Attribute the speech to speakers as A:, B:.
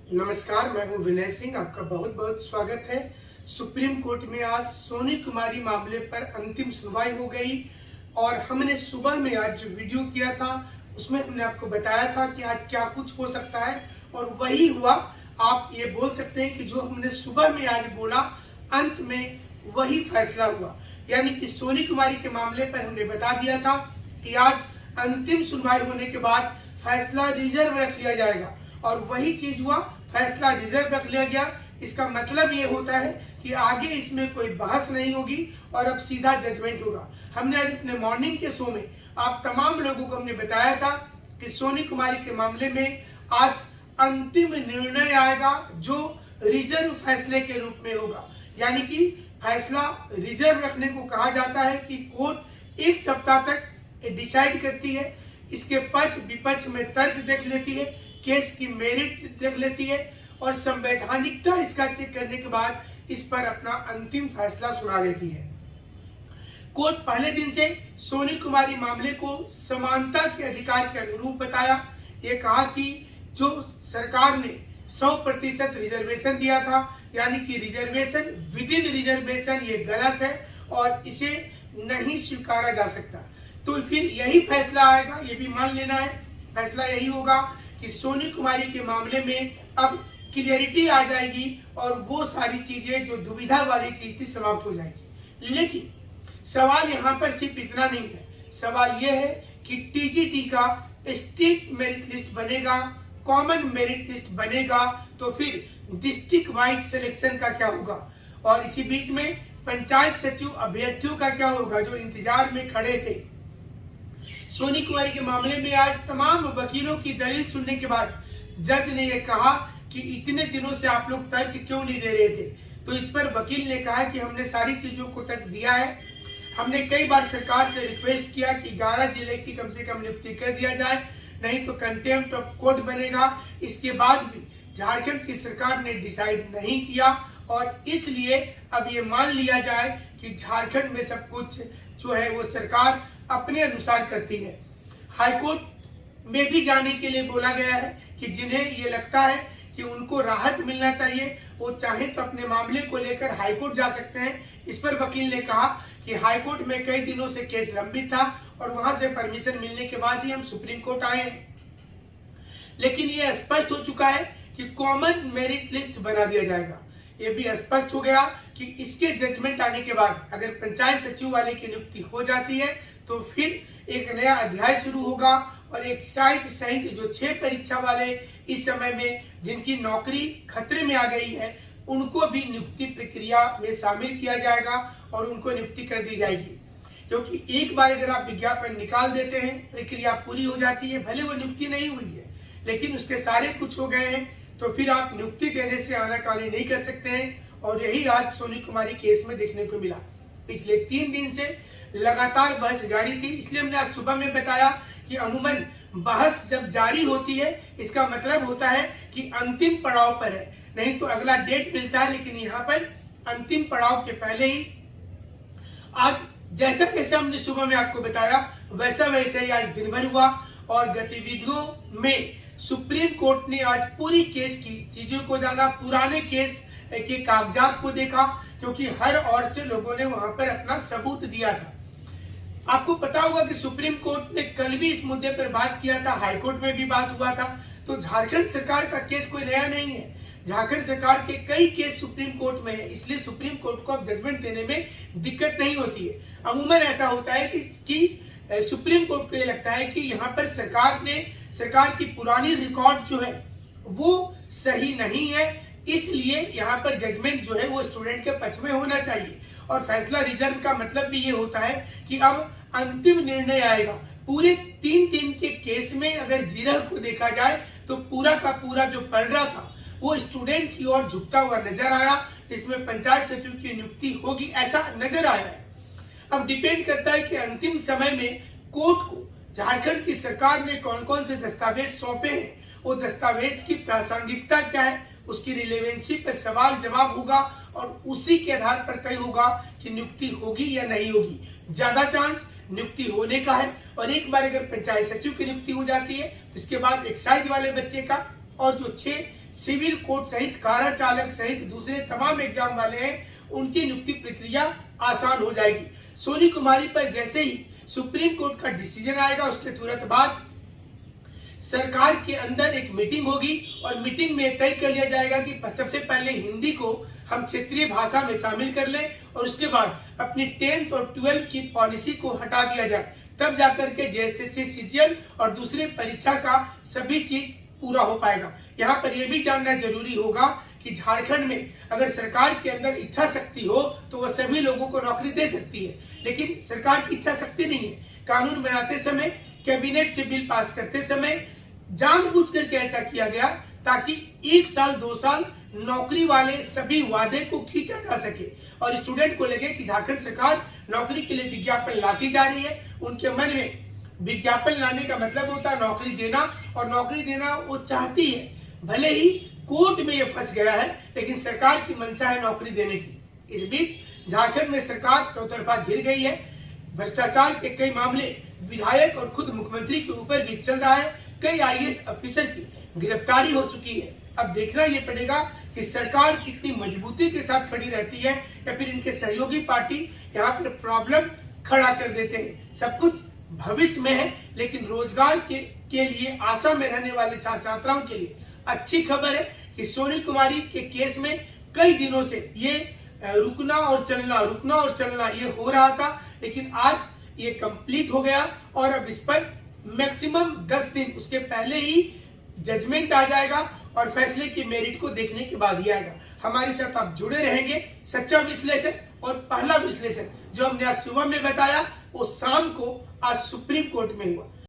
A: नमस्कार, मैं हूं विनय सिंह। आपका बहुत बहुत स्वागत है। सुप्रीम कोर्ट में आज सोनी कुमारी मामले पर अंतिम सुनवाई हो गई और हमने सुबह में आज जो वीडियो किया था उसमें हमने आपको बताया था कि आज क्या कुछ हो सकता है और वही हुआ। आप ये बोल सकते हैं कि जो हमने सुबह में आज बोला अंत में वही फैसला हुआ। यानी कि सोनी कुमारी के मामले पर हमने बता दिया था कि आज अंतिम सुनवाई होने के बाद फैसला रिजर्व रख लिया जाएगा और वही चीज हुआ। फैसला रिजर्व रख लिया गया। इसका मतलब ये होता है कि आगे इसमें कोई बहस नहीं होगी और अब सीधा जजमेंट होगा। हमने आज अपने मॉर्निंग के शो में आप तमाम लोगों को हमने बताया था कि सोनी कुमारी के मामले में आज अंतिम निर्णय आएगा जो रिजर्व फैसले के रूप में होगा। यानी कि फैसला रिजर्व रखने को कहा जाता है कि कोर्ट एक सप्ताह तक डिसाइड करती है, इसके पक्ष विपक्ष में तर्क देख लेती है, केस की मेरिट देख लेती है और संवैधानिकता इसका चेक करने के बाद इस पर अपना अंतिम फैसला सुना देती है। कोर्ट पहले दिन से सोनी कुमारी मामले को समानता के अधिकार के अनुरूप बताया। ये कहा कि जो सरकार ने 100% रिजर्वेशन दिया था, यानी कि रिजर्वेशन विद इन रिजर्वेशन, ये गलत है और इसे नहीं स्वीकारा जा सकता। तो फिर यही फैसला आएगा, ये भी मान लेना है। फैसला यही होगा कि सोनी कुमारी के मामले में अब क्लियरिटी आ जाएगी और वो सारी चीजें जो दुविधा वाली चीज थी समाप्त हो जाएगी। लेकिन सवाल यहाँ पर सिर्फ इतना नहीं है। सवाल यह है कि टीजीटी का स्टेट मेरिट लिस्ट बनेगा, कॉमन मेरिट लिस्ट बनेगा, तो फिर डिस्ट्रिक्ट वाइज सिलेक्शन का क्या होगा और इसी बीच में पंचायत सचिव अभ्यर्थियों का क्या होगा जो इंतजार में खड़े थे। सोनी कुमारी के मामले में आज तमाम वकीलों की दलील सुनने के बाद जज ने यह कहा कि इतने दिनों से आप लोग तर्क क्यों नहीं दे रहे थे। तो इस पर वकील ने कहा कि हमने सारी चीजों को तर्क दिया है। हमने कई बार सरकार से रिक्वेस्ट किया कि 11 जिले की कम से कम नियुक्ति कर दिया जाए, नहीं तो कंटेम्प्ट ऑफ कोर्ट बनेगा। इसके बाद भी झारखंड की सरकार ने डिसाइड नहीं किया और इसलिए अब ये मान लिया जाए कि झारखंड में सब कुछ जो है वो सरकार अपने अनुसार करती है। हाईकोर्ट में भी जाने के लिए बोला गया है कि जिन्हें ये लगता है कि उनको राहत मिलना चाहिए वो चाहे तो अपने मामले को लेकर हाईकोर्ट जा सकते हैं। इस पर वकील ने कहा कि हाईकोर्ट में कई दिनों से केस लंबित था और वहां से परमिशन मिलने के बाद ही हम सुप्रीम कोर्ट आए हैं। लेकिन ये स्पष्ट हो चुका है कि कॉमन मेरिट लिस्ट बना दिया जाएगा। ये भी स्पष्ट हो गया कि इसके जजमेंट आने के बाद अगर पंचायत सचिव वाले की नियुक्ति हो जाती है तो फिर एक नया अध्याय शुरू होगा और एक साइट सहित जो 6 परीक्षा वाले इस समय में जिनकी नौकरी खतरे में आ गई है उनको भी नियुक्ति प्रक्रिया में शामिल किया जाएगा और उनको नियुक्ति कर दी जाएगी। क्योंकि एक बार अगर आप विज्ञापन निकाल देते हैं, प्रक्रिया पूरी हो जाती है, भले वो नियुक्ति नहीं हुई है लेकिन उसके सारे कुछ हो गए हैं, तो फिर आप नियुक्ति देने से आनाकानी नहीं कर सकते हैं। और यही आज सोनी कुमारी केस में देखने को मिला। पिछले 3 दिन से लगातार बहस जारी थी, इसलिए हमने आज सुबह में बताया कि अमूमन बहस जब जारी होती है इसका मतलब होता है कि अंतिम पड़ाव पर है, नहीं तो अगला डेट मिलता है। लेकिन यहाँ पर अंतिम पड़ाव के पहले ही आज जैसा जैसा हमने सुबह में आपको बताया वैसा वैसा ही आज दिन भर हुआ और गतिविधियों में सुप्रीम कोर्ट ने आज पूरी केस की चीजों को जाना, पुराने केस के कागजात को देखा, क्योंकि हर ओर से लोगों ने वहां पर अपना सबूत दिया था। आपको पता होगा कि सुप्रीम कोर्ट ने कल भी इस मुद्दे पर बात किया था, हाईकोर्ट में भी बात हुआ था। तो झारखंड सरकार का केस कोई नया नहीं है। झारखंड सरकार के कई केस सुप्रीम कोर्ट में है, इसलिए सुप्रीम कोर्ट को अब जजमेंट देने में दिक्कत नहीं होती है। अमूमन ऐसा होता है कि सुप्रीम कोर्ट को ये लगता है कि यहाँ पर सरकार की पुरानी रिकॉर्ड जो है वो सही नहीं है, इसलिए यहाँ पर जजमेंट जो है वो स्टूडेंट के पक्ष में होना चाहिए। और फैसला रिजर्व का मतलब भी ये होता है कि अब अंतिम निर्णय आएगा। पूरे 3 के केस में अगर जिरह को देखा जाए तो पूरा का पूरा जो पढ़ रहा था वो स्टूडेंट की ओर झुकता हुआ नजर आया, जिसमें पंचायत सचिव की नियुक्ति होगी ऐसा नजर आया है। अब डिपेंड करता है कि अंतिम समय में कोर्ट को झारखंड की सरकार ने कौन कौन से दस्तावेज सौंपे हैं, वो दस्तावेज की प्रासंगिकता क्या है, उसकी रिलेवेंसी पर सवाल जवाब होगा और उसी के आधार पर तय होगा कि नियुक्ति होगी या नहीं होगी। ज्यादा चांस नियुक्ति होने का है और एक बार अगर पंचायत सचिव की नियुक्ति हो जाती है तो इसके बाद एक्साइज वाले बच्चे का और जो 6 सिविल कोर्ट सहित कारा चालक सहित दूसरे तमाम एग्जाम वाले हैं, उनकी नियुक्ति प्रक्रिया आसान हो जाएगी। सोनी कुमारी पर जैसे ही सुप्रीम कोर्ट का डिसीजन आएगा, उसके तुरंत बाद सरकार के अंदर एक मीटिंग होगी और मीटिंग में तय कर लिया जाएगा कि सबसे पहले हिंदी को हम क्षेत्रीय भाषा में शामिल कर लें और उसके बाद अपनी 10th और 12th की पॉलिसी को हटा दिया जाए। तब जाकर के जेएसएससी, सीजीएल और दूसरे परीक्षा का सभी चीज पूरा हो पाएगा। यहाँ पर यह भी जानना जरूरी होगा कि झारखंड में अगर सरकार के अंदर इच्छा शक्ति हो तो वह सभी लोगों को नौकरी दे सकती है, लेकिन सरकार की इच्छा शक्ति नहीं है। कानून बनाते समय, कैबिनेट से बिल पास करते समय जानबूझ करके ऐसा किया गया ताकि 1 साल 2 साल नौकरी वाले सभी वादे को खींचा जा सके और स्टूडेंट को लगे कि झारखंड सरकार नौकरी के लिए विज्ञापन लाती जा रही है। उनके मन में विज्ञापन लाने का मतलब होता है नौकरी देना, और नौकरी देना वो चाहती है। भले ही कोर्ट में ये फंस गया है, लेकिन सरकार की मंशा है नौकरी देने की। इस बीच झारखंड में सरकार चौतरफा घिर गई है। भ्रष्टाचार के कई मामले विधायक और खुद मुख्यमंत्री के ऊपर भी चल रहा है। कई आईएएस ऑफिसर की गिरफ्तारी हो चुकी है। अब देखना ये पड़ेगा कि सरकार कितनी मजबूती के साथ खड़ी रहती है या फिर इनके सहयोगी पार्टी यहाँ पर प्रॉब्लम खड़ा कर देते हैं। सब कुछ भविष्य में है, लेकिन रोजगार के लिए आशा में रहने वाले छात्र छात्राओं के लिए अच्छी खबर है कि सोनी कुमारी के केस में कई दिनों से ये रुकना और चलना ये हो रहा था, लेकिन आज ये कंप्लीट हो गया और अब इस पर मैक्सिमम 10 दिन उसके पहले ही जजमेंट आ जाएगा और फैसले की मेरिट को देखने के बाद ही आएगा। हमारे साथ आप जुड़े रहेंगे। सच्चा विश्लेषण और पहला विश्लेषण जो हमने आज सुबह में बताया वो शाम को आज सुप्रीम कोर्ट में हुआ।